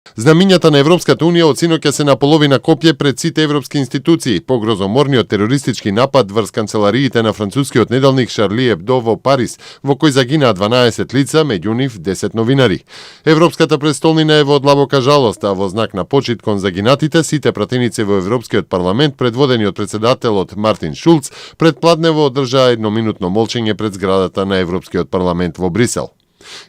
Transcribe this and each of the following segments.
Знамињата на Европската Унија од синоќа се на половина копје пред сите европски институции по грозоморниот терористички напад врз канцелариите на францускиот неделник Шарли Ебдо во Париз, во кој загинаа 12 лица, меѓу нив 10 новинари. Европската престолнина е во длабока жалост, а во знак на почит кон загинатите, сите пратеници во Европскиот парламент, предводени од председателот Мартин Шулц, предпладнево одржаа едноминутно молчење пред зградата на Европскиот парламент во Брисел.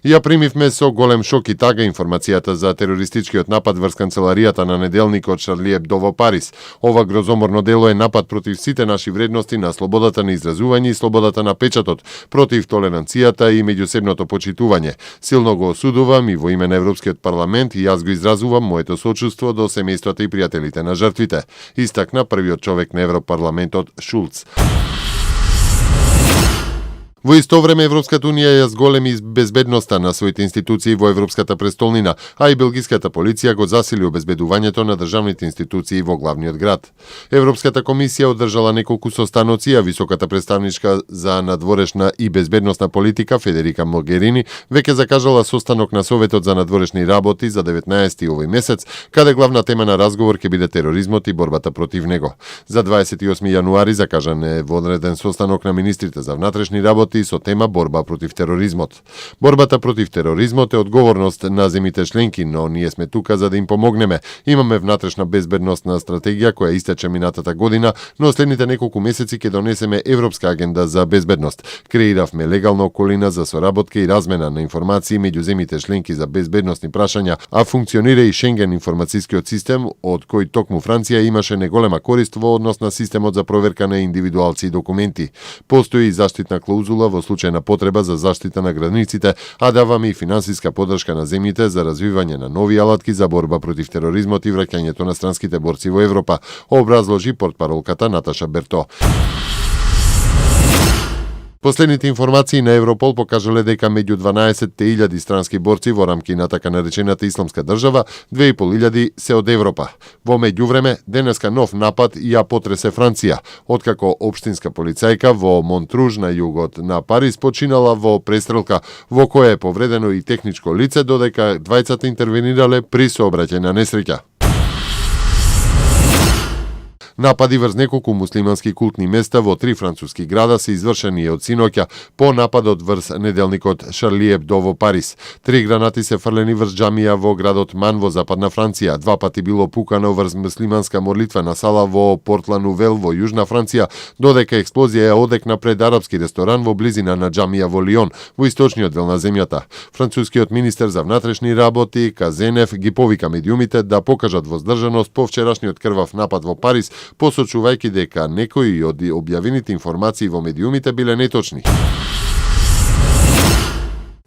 Ја примивме со голем шок и тага информацијата за терористичкиот напад врз канцеларијата на неделникот Шарли Ебдо во Париз. Ова грозоморно дело е напад против сите наши вредности на слободата на изразување и слободата на печатот, против толеранцијата и меѓусебното почитување. Силно го осудувам и во име на Европскиот парламент и јас го изразувам моето сочувство до семејствата и пријателите на жртвите, истакна првиот човек на Европарламентот Шулц. Во исто време Европската Унија ја зголеми безбедноста на своите институции во Европската престолнина, а и белгиската полиција го засили обезбедувањето на државните институции во главниот град. Европската комисија одржала неколку состаноци, а високата представничка за надворешна и безбедносна политика Федерика Могерини веќе закажала состанок на Советот за надворешни работи за 19 овој месец, каде главна тема на разговор ќе биде тероризмот и борбата против него. За 28 јануари закажан е вонреден состанок на министрите за внатрешни работи со тема борба против тероризмот. Борбата против тероризмот е одговорност на земите членки, но ние сме тука за да им помогнеме. Имаме внатрешна безбедносна стратегија која истече минатата година, но следните неколку месеци ќе донесеме Европска агенда за безбедност. Креиравме легална околина за соработка и размена на информации меѓу земите членки за безбедносни прашања, а функционира и Шенген информацијскиот систем, од кој токму Франција имаше неголема корист во однос на системот за проверка на индивидуалци и документи. Постои и заштитна клаузула во случај на потреба за заштита на границите, а даваме и финансиска подршка на земјите за развивање на нови алатки за борба против тероризмот и враќањето на странските борци во Европа, образложи портпаролката Наташа Берто. Последните информации на Европол покажале дека меѓу 12.000 странски борци во рамки на така наречената Исламска држава, 2.500 се од Европа. Во меѓувреме, денеска нов напад ја потресе Франција, откако општинска полицајка во Монтруж на југот на Париз починала во престрелка во која е повредено и техничко лице, додека двајцата интервенирале при сообраќајна несреќа. Напади врз неколку муслимански култни места во 3 француски града се извршени од синоќа по нападот врз неделникот Шарли Ебдо во Париз. 3 гранати се фрлени врз џамија во градот Ман во западна Франција. 2 пати било пукано врз муслиманска молитвена сала во Порт-Ла-Нувел во јужна Франција, додека експлозија ја одекна пред арапски ресторан во близина на џамија во Лион, во источниот дел на земјата. Францускиот министер за внатрешни работи Казенев ги повика медиумите да покажат воздржаност по вчерашниот крвав напад во Париз, посочувајќи дека некои од објавените информации во медиумите биле неточни.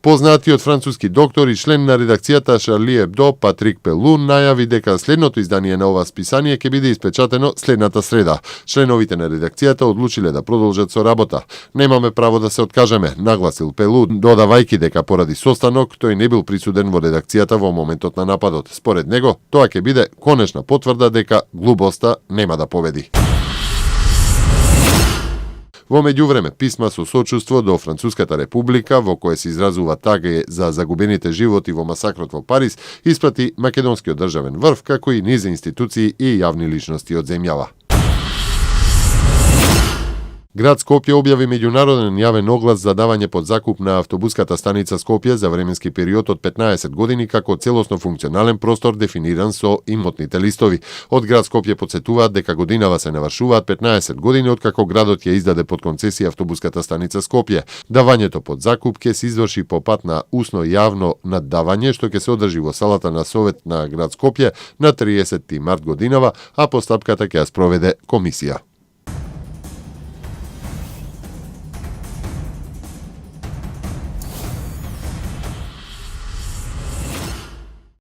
Познатиот француски доктор и член на редакцијата Шарли Ебдо Патрик Пелун најави дека следното издание на ова списание ќе биде испечатено следната среда. Членовите на редакцијата одлучиле да продолжат со работа. Немаме право да се откажеме, нагласил Пелун, додавајќи дека поради состанок тој не бил присуден во редакцијата во моментот на нападот. Според него, тоа ќе биде конечна потврда дека глубоста нема да победи. Во меѓувреме, писма со сочувство до Француската република, во кое се изразува тага за загубените животи во масакрот во Париз, испрати македонскиот државен врв, како и низ институции и јавни личности од земјава. Град Скопје објави меѓународен јавен оглас за давање под закуп на автобуската станица Скопје за временски период од 15 години како целосно функционален простор дефиниран со имотните листови. Од град Скопје потсетуваат дека годинава се навршуваат 15 години откако градот ја издаде под концесија автобуската станица Скопје. Давањето под закуп ќе се изврши по пат на усно јавно наддавање што ќе се одржи во салата на Совет на град Скопје на 30 март годинава, а постапката ќе ја спроведе комисија.